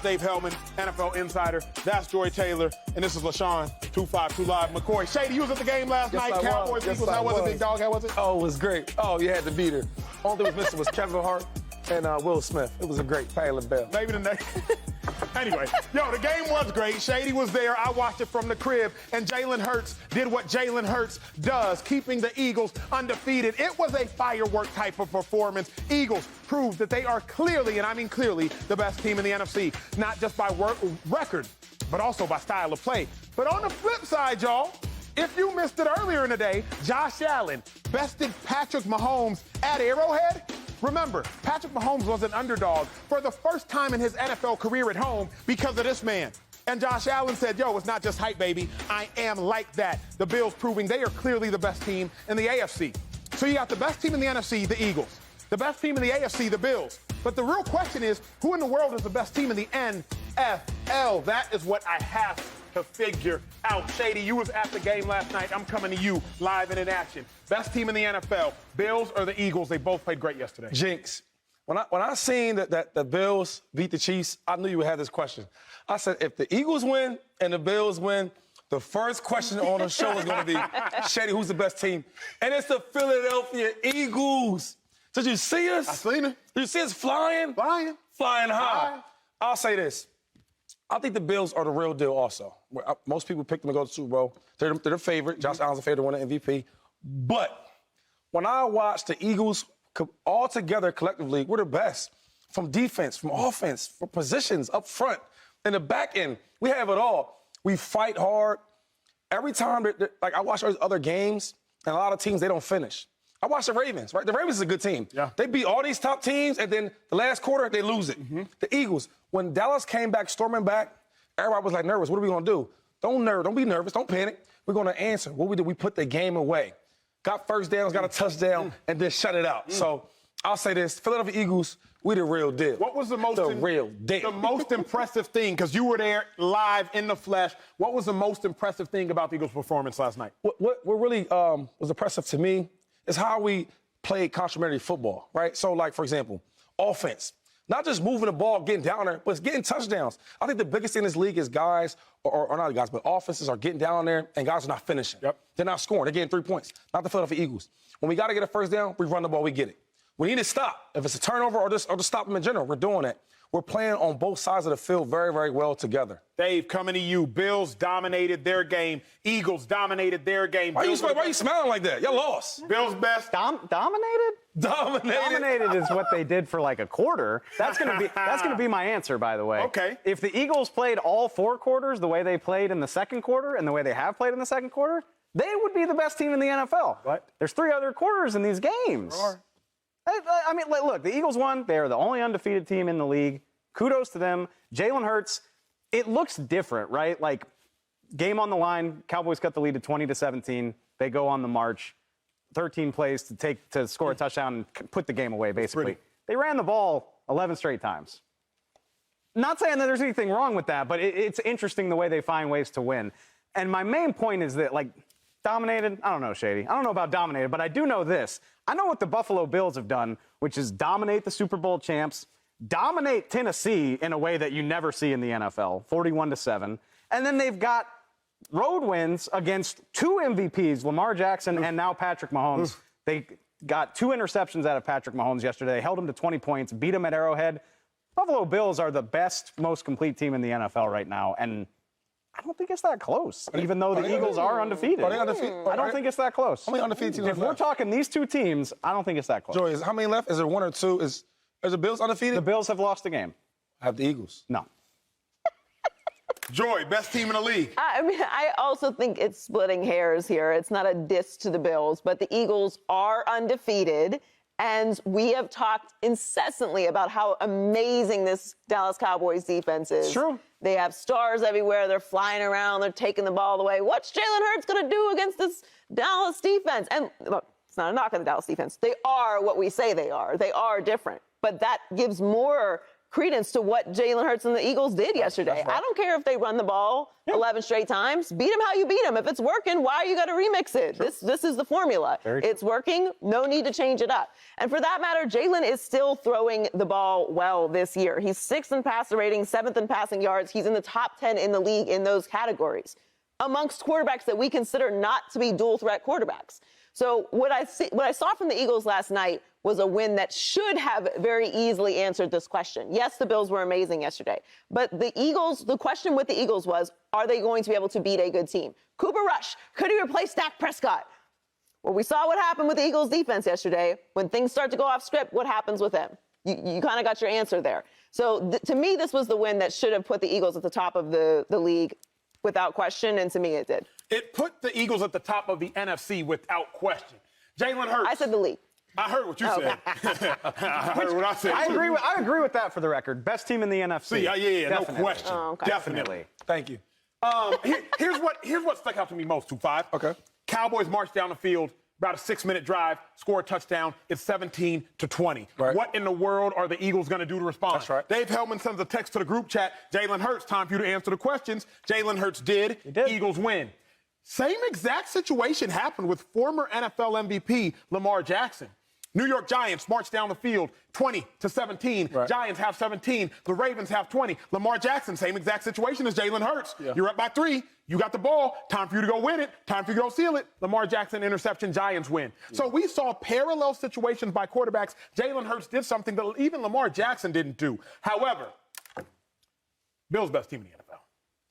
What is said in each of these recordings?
Dave Helman, NFL Insider. That's Joy Taylor. And this is LeSean, 252 Live. McCoy. Shady, you was at the game last night. Cowboys, Eagles. How was it, big dog? How was it? Oh, it was great. Oh, you had to beat her. Only thing was missing was Kevin Hart and Will Smith. It was a great Payla Bell. Maybe the next. Anyway, the game was great. Shady was there. I watched it from the crib. And Jalen Hurts did what Jalen Hurts does, keeping the Eagles undefeated. It was a firework type of performance. Eagles proved that they are clearly, and I mean clearly, the best team in the NFC. Not just by record, but also by style of play. But on the flip side, y'all, if you missed it earlier in the day, Josh Allen bested Patrick Mahomes at Arrowhead. Remember, Patrick Mahomes was an underdog for the first time in his NFL career at home because of this man. And Josh Allen said, it's not just hype, baby. I am like that. The Bills proving they are clearly the best team in the AFC. So you got the best team in the NFC, the Eagles. The best team in the AFC, the Bills. But the real question is, who in the world is the best team in the NFL? That is what I have to figure out. Shady, you was at the game last night. I'm coming to you live and in action. Best team in the NFL, Bills or the Eagles? They both played great yesterday. Jinx. When I seen that the Bills beat the Chiefs, I knew you would have this question. I said, if the Eagles win and the Bills win, the first question on the show is going to be, Shady, who's the best team? And it's the Philadelphia Eagles. Did you see us? I seen it. Did you see us flying? Flying high. I'll say this. I think the Bills are the real deal also. Most people pick them to go to the Super Bowl. They're the favorite. Josh Allen's the favorite to win the MVP. But when I watch the Eagles all together collectively, we're the best. From defense, from offense, from positions up front, in the back end, we have it all. We fight hard. Every time, like I watch other games, and a lot of teams, they don't finish. I watch the Ravens, right? The Ravens is a good team. Yeah. They beat all these top teams, and then the last quarter, they lose it. Mm-hmm. The Eagles, when Dallas came back, storming back, everybody was like nervous. What are we going to do? Don't be nervous. Don't panic. We're going to answer. What we did, we put the game away. Got first downs, got a touchdown, and then shut it out. So I'll say this, Philadelphia Eagles, we the real deal. What was the most real deal? The most impressive thing, because you were there live in the flesh, what was the most impressive thing about the Eagles' performance last night? What really was impressive to me is how we played complementary football, right? So, like, for example, offense. Not just moving the ball, getting down there, but it's getting touchdowns. I think the biggest thing in this league is guys, or not guys, but offenses are getting down there, and guys are not finishing. Yep. They're not scoring. They're getting 3 points. Not the Philadelphia Eagles. When we got to get a first down, we run the ball, we get it. We need to stop. If it's a turnover or just stop them in general, we're doing that. We're playing on both sides of the field very, very well together. Dave, coming to you. Bills dominated their game. Eagles dominated their game. Why are you smiling like that? Y'all lost. Bills best. Dominated? Dominated is what they did for like a quarter. That's gonna be my answer, by the way. Okay. If the Eagles played all 4 quarters the way they played in the second quarter and the way they have played in the second quarter, they would be the best team in the NFL. What? There's 3 other quarters in these games. Sure. I mean, look, the Eagles won. They are the only undefeated team in the league. Kudos to them. Jalen Hurts, it looks different, right? Like, game on the line, Cowboys cut the lead to 20-17. They go on the march. 13 plays to score a touchdown and put the game away, basically. They ran the ball 11 straight times. Not saying that there's anything wrong with that, but it's interesting the way they find ways to win. And my main point is that, like, dominated? I don't know, Shady. I don't know about dominated, but I do know this. I know what the Buffalo Bills have done, which is dominate the Super Bowl champs, dominate Tennessee in a way that you never see in the NFL, 41-7. And then they've got road wins against 2 MVPs, Lamar Jackson and now Patrick Mahomes. They got 2 interceptions out of Patrick Mahomes yesterday. They held him to 20 points, beat him at Arrowhead. Buffalo Bills are the best, most complete team in the NFL right now, and I don't think it's that close, even though the Eagles are undefeated. Are they undefeated? I don't think it's that close. How many undefeated teams If we're talking these 2 teams, I don't think it's that close. Joy, how many left? Is there 1 or 2? Is the Bills undefeated? The Bills have lost the game. I have the Eagles. No. Joy, best team in the league. I mean, I also think it's splitting hairs here. It's not a diss to the Bills, but the Eagles are undefeated. And we have talked incessantly about how amazing this Dallas Cowboys defense is. It's true. They have stars everywhere. They're flying around. They're taking the ball away. What's Jalen Hurts going to do against this Dallas defense? And look, it's not a knock on the Dallas defense. They are what we say they are. They are different. But that gives more credence to what Jalen Hurts and the Eagles did yesterday. right. I don't care if they run the ball 11 straight times. Beat them how you beat them. If it's working, why are you going to remix it? This is the formula. It's working. No need to change it up. And for that matter, Jalen is still throwing the ball well this year. He's 6th in passer rating, 7th in passing yards. He's in the top 10 in the league in those categories amongst quarterbacks that we consider not to be dual threat quarterbacks. So what I saw from the Eagles last night was a win that should have very easily answered this question. Yes, the Bills were amazing yesterday, but the question with the Eagles was, are they going to be able to beat a good team? Cooper Rush, could he replace Dak Prescott? Well, we saw what happened with the Eagles defense yesterday. When things start to go off script, what happens with them? You kind of got your answer there. So to me, this was the win that should have put the Eagles at the top of the league without question, and to me it did. It put the Eagles at the top of the NFC without question. Jalen Hurts. I said the league. I heard what you said. I heard what I said. I agree with that for the record. Best team in the NFC. Yeah, no Definitely. question. Oh, okay. Definitely. Thank you. Here's what stuck out to me most, 2-5. Okay. Cowboys marched down the field, about a 6-minute drive, score a touchdown. It's 17-20. Right. What in the world are the Eagles going to do to respond? That's right. Dave Helman sends a text to the group chat. Jalen Hurts, time for you to answer the questions. Jalen Hurts did. He did. Eagles win. Same exact situation happened with former NFL MVP Lamar Jackson. New York Giants march down the field 20-17. Right. Giants have 17. The Ravens have 20. Lamar Jackson, same exact situation as Jalen Hurts. Yeah. You're up by 3. You got the ball. Time for you to go win it. Time for you to go seal it. Lamar Jackson interception. Giants win. Yeah. So we saw parallel situations by quarterbacks. Jalen Hurts did something that even Lamar Jackson didn't do. However, Bills best team in the NFL.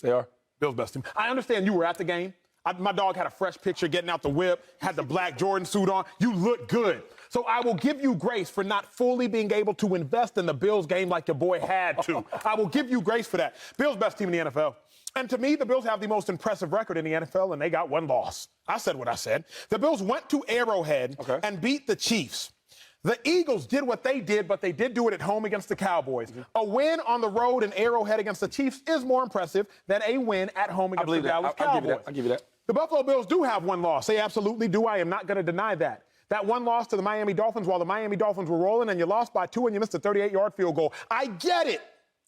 They are. Bills best team. I understand you were at the game. My dog had a fresh picture getting out the whip, had the black Jordan suit on. You look good. So I will give you grace for not fully being able to invest in the Bills game like your boy had to. I will give you grace for that. Bills best team in the NFL. And to me, the Bills have the most impressive record in the NFL, and they got 1 loss. I said what I said. The Bills went to Arrowhead and beat the Chiefs. The Eagles did what they did, but they did do it at home against the Cowboys. A win on the road in Arrowhead against the Chiefs is more impressive than a win at home against the Dallas Cowboys. I'll give you that. The Buffalo Bills do have 1 loss. They absolutely do. I am not going to deny that. That 1 loss to the Miami Dolphins while the Miami Dolphins were rolling, and you lost by 2 and you missed a 38-yard field goal. I get it.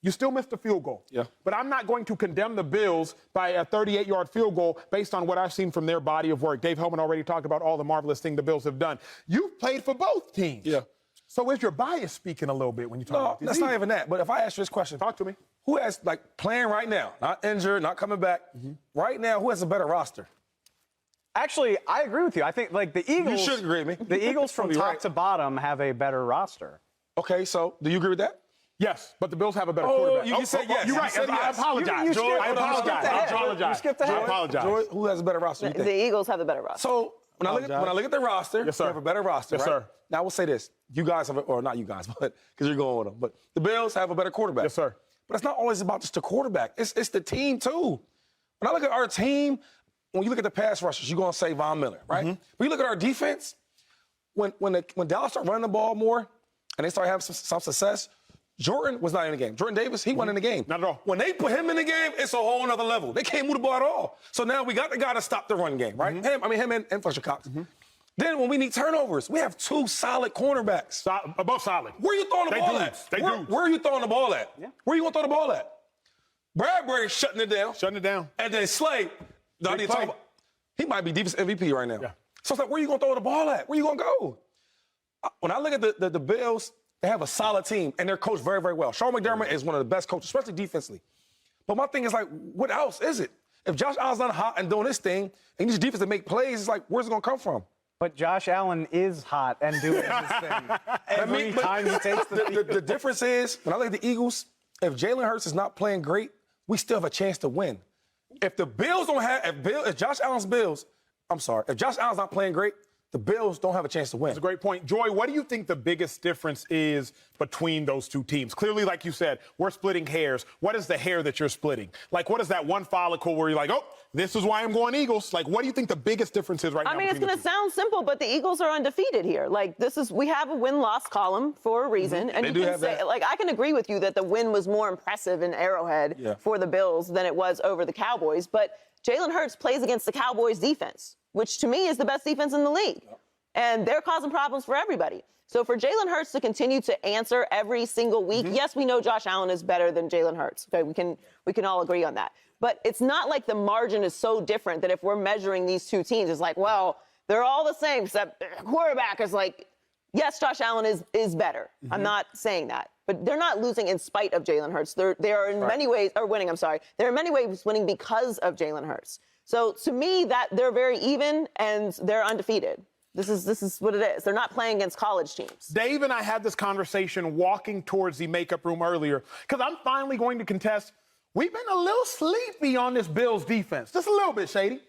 You still missed a field goal. Yeah. But I'm not going to condemn the Bills by a 38-yard field goal based on what I've seen from their body of work. Dave Helman already talked about all the marvelous things the Bills have done. You've played for both teams. Yeah. So is your bias speaking a little bit when you talk about these? That's not even that. But if I ask you this question. Talk to me. Who has, playing right now, not injured, not coming back, right now, who has a better roster? Actually, I agree with you. I think, the Eagles... You should agree with me. The Eagles from top to bottom have a better roster. Okay, so do you agree with that? Yes, but the Bills have a better quarterback. You said yes. You're right. You said I yes. apologize. You I apologize. You skipped ahead. I apologize. Joy, who has a better roster, you think? The Eagles have the better roster. So when I look at the roster, Yes, sir. they have a better roster, Yes, right? sir. Now, I will say this. You guys have, or not you guys, but because you're going with them. But the Bills have a better quarterback. Yes, sir. But it's not always about just the quarterback. It's the team, too. When I look at our team, when you look at the pass rushers, you're going to say Von Miller, right? When you look at our defense, when Dallas started running the ball more and they started having some success, Jordan was not in the game. Jordan Davis, he wasn't in the game. Not at all. When they put him in the game, it's a whole nother level. They can't move the ball at all. So now we got the guy to stop the run game, right? Him and Fletcher Cox. Then when we need turnovers, we have 2 solid cornerbacks. Both solid. Where are you throwing the ball at? Where are you throwing the ball at? Yeah. Where are you going to throw the ball at? Bradbury's shutting it down. Shutting it down. And then Slay, he might be defensive MVP right now. Yeah. So it's like, where are you going to throw the ball at? Where are you going to go? When I look at the Bills, they have a solid team, and they're coached very, very well. Sean McDermott is one of the best coaches, especially defensively. But my thing is, what else is it? If Josh Allen's not hot and doing this thing, and he needs defense to make plays, it's like, where's it going to come from? But Josh Allen is hot and doing this thing. Every time he takes the difference is, when I look at the Eagles, if Jalen Hurts is not playing great, we still have a chance to win. If the Bills don't have, if Josh Allen's not playing great, the Bills don't have a chance to win. That's a great point. Joy, what do you think the biggest difference is between those 2 teams? Clearly, like you said, we're splitting hairs. What is the hair that you're splitting? What is that one follicle where you're like, oh, this is why I'm going Eagles? What do you think the biggest difference is right now? I mean, it's going to sound simple, but the Eagles are undefeated here. We have a win-loss column for a reason. And you can say, I can agree with you that the win was more impressive in Arrowhead for the Bills than it was over the Cowboys. But Jalen Hurts plays against the Cowboys defense, which to me is the best defense in the league. and they're causing problems for everybody. So for Jalen Hurts to continue to answer every single week, yes, we know Josh Allen is better than Jalen Hurts. Okay, we can all agree on that. But it's not like the margin is so different that if we're measuring these two teams, it's like, well, they're all the same, except quarterback is like, yes, Josh Allen is better. I'm not saying that. But they're not losing in spite of Jalen Hurts. They are in many ways, or winning, I'm sorry. They're in many ways winning because of Jalen Hurts. So to me, that they're very even and they're undefeated. This is what it is. They're not playing against college teams. Dave and I had this conversation walking towards the makeup room earlier because I'm finally going to contest. We've been a little sleepy on this Bills defense, just a little bit, Shady.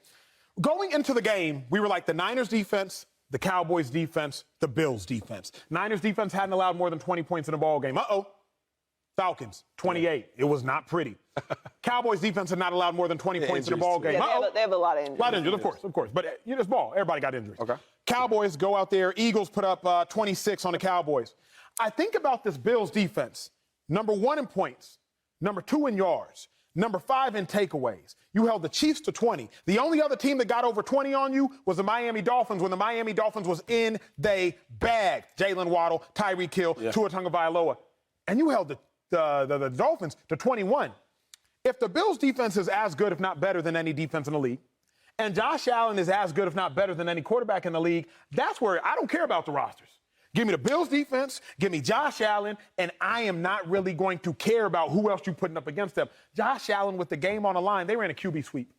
Going into the game, we were like the Niners defense, the Cowboys defense, the Bills defense. Niners defense hadn't allowed more than 20 points in a ball game. Falcons, 28. It was not pretty. Cowboys defense had not allowed more than 20 points in a ball game. Yeah, they have a lot of injuries. A lot of injuries, of course. But it's ball. Everybody got injuries. Okay. Cowboys go out there. Eagles put up 26 on the Cowboys. I think about this Bills defense. Number 1 in points. Number 2 in yards. Number 5 in takeaways. You held the Chiefs to 20. The only other team that got over 20 on you was the Miami Dolphins when the Miami Dolphins was in they bag. Jalen Waddle, Tyreek Hill, Tua Tagovailoa. And you held the Dolphins to 21. If the Bills defense is as good, if not better, than any defense in the league, and Josh Allen is as good, if not better, than any quarterback in the league, that's where I don't care about the rosters. Give me the Bills defense, give me Josh Allen, and I am not really going to care about who else you're putting up against them. Josh Allen with the game on the line, they ran a QB sweep.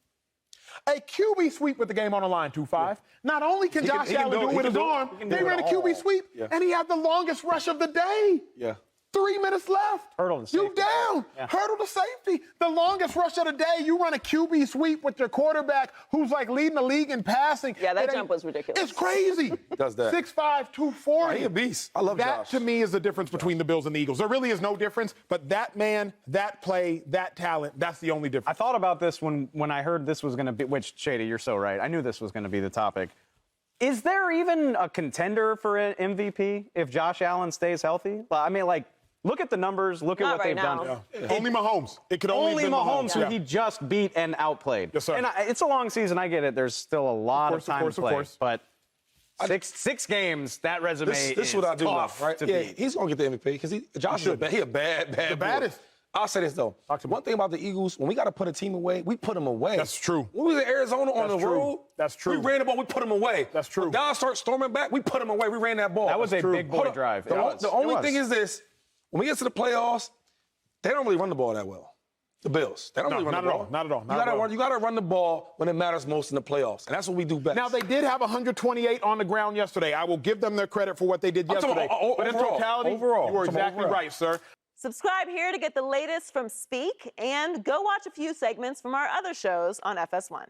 A QB sweep with the game on the line, 2-5. Yeah. Not only can Josh Allen do it with his arm, they ran a QB sweep, and he had the longest rush of the day. Yeah. 3 minutes left. Hurdle to safety. You down. Yeah. Hurdle to safety. The longest rush of the day. You run a QB sweep with your quarterback who's like leading the league in passing. Yeah, that jump was ridiculous. It's crazy. He does that. 6'5", 240. Oh, he a beast. I love that. Josh. To me is the difference between the Bills and the Eagles. There really is no difference, but that man, that play, that talent, that's the only difference. I thought about this when I heard this was going to be, which, Shady, you're so right. I knew this was going to be the topic. Is there even a contender for an MVP if Josh Allen stays healthy? I mean, like, look at the numbers. Look at Not what right they've now. done. Yeah. Only Mahomes. It could only be Mahomes, who Yeah. he just beat and outplayed. Yes, sir. And it's a long season. I get it. There's still a lot of time to play. But six games, that resume This is what I do love, right? Yeah, he's going to get the MVP because Josh is a bad The baddest. I'll say this, though. One thing about the Eagles, when we got to put a team away, we put them away. That's true. When we was in Arizona on the road, That's true. we ran the ball, we put them away. That's true. When Dallas started storming back, we put them away. We ran that ball. That was a big boy drive. The only thing is this. When we get to the playoffs, they don't really run the ball that well. The Bills. They don't really run the ball. Not at all. You got to run the ball when it matters most in the playoffs, and that's what we do best. Now, they did have 128 on the ground yesterday. I will give them their credit for what they did yesterday. But in totality, you are exactly right, sir. Subscribe here to get the latest from Speak and go watch a few segments from our other shows on FS1.